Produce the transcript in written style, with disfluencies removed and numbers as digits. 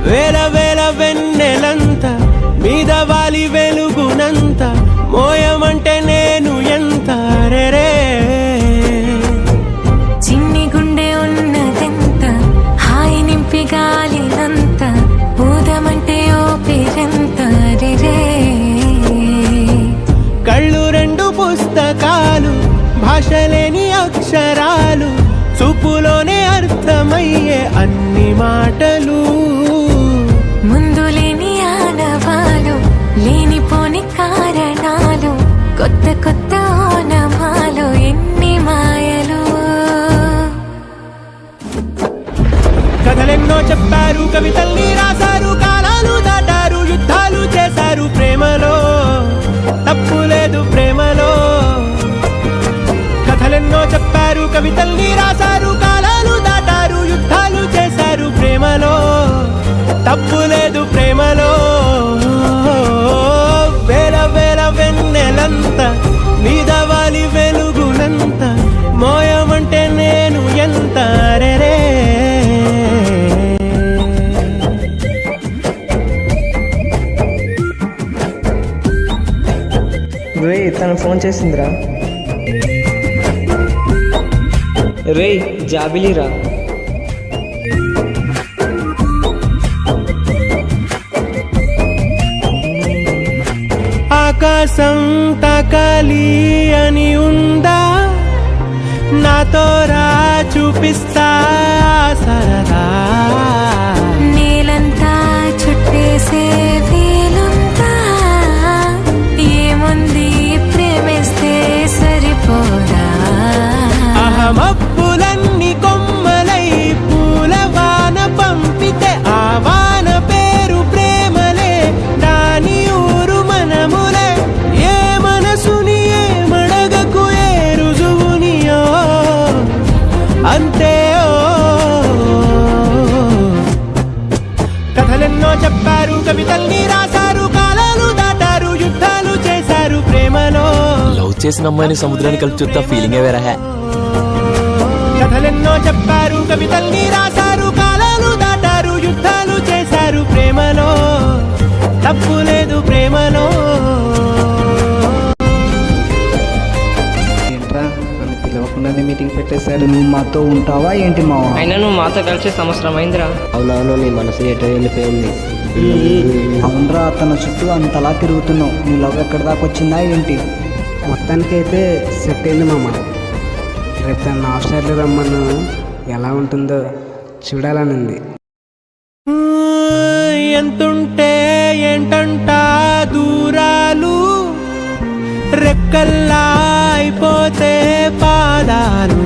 వేల వేల వెన్నెలంత మీద వాలి వెలుగునంత మోయమంటే నేను ఎంత రే చిన్ని గుండె ఉన్నదెంత హాయి నింపి గాలినంత ఊదమంటే ఓపిరెంత రే కళ్ళు రెండు పుస్తకాలు భాషలేని అక్షరాలు చూపులోనే అర్థమయ్యే అన్ని మాటలు ముందు లేని ఆనవాలు లేనిపోని కారణాలు కొత్త కొత్త ఓనమాలు ఎన్ని మాయలు కథలెన్నో చెప్పారు కవితల్ని రాశారు కాలాలు దాటారు యుద్ధాలు చేశారు ప్రేమలో తప్పు లేదు ప్రేమలో కథలెన్నో చెప్పారు కవితల్ని రాశారు కాలాలు దాటారు యుద్ధాలు చేశారు ప్రేమలో తప్పు లేదు ప్రేమలో వేల వేల వెన్నెలంత మీద వాలి వెలుగునంత మోయమంటే నేను ఎంత రే తను ఫోన్ చేసిందిరా. రే జాబిలీరా. ఆకాశం తాకాలి అని ఉందా నాతో రా చూపిస్తా సరదా నేలంతా చుట్టేసే వీలుందా ఏముంది ప్రేమిస్తే సరిపోదా అహమప్పులన్నీ కొమ్మలై పూల వాన పంపితే ఆ వాన పేరు ప్రేమలే దాని ఊరు మనములే ఏ మనసుని ఏ మడగకు ఏ రుజువునియో అంతే కథలెన్నో చెప్పారు కవితల్ని రాశారు కాలాలు దాటారు యుద్ధాలు చేశారు ప్రేమలో లవ్ చేసిన అమ్మాయిని సముద్రాన్ని కలిపి చూస్తా ఫీలింగ్ వేరే కథలెన్నో చెప్పారు కవితల్ని రాశారు కాలాలు దాటారు యుద్ధాలు చేశారు ప్రేమలో తప్పు లేదు ప్రేమలో ఏంట్రా నన్ను పిలవకుండానే మీటింగ్ పెట్టేశారు. నువ్వు మాతో ఉంటావా ఏంటి మావా? అయినా నువ్వు మాతో కలిసి సంవత్సరం అయిందిరా. అవునవును నీ మనసు ఎటో వెళ్ళిపోయింది. అవునరా తన చుట్టూ అంతలా తిరుగుతున్నావు. నీ లవ్ ఎక్కడి దాకా వచ్చిందా ఏంటి? మొత్తానికైతే సెట్ అయింది మామ. రేపు తన ఆఫ్సర్లు రమ్మను ఎలా ఉంటుందో చూడాలనుంది. ఎంతుంటే ఏంటంట దూరాలు రెక్కల్లా అయిపోతే పాదాలు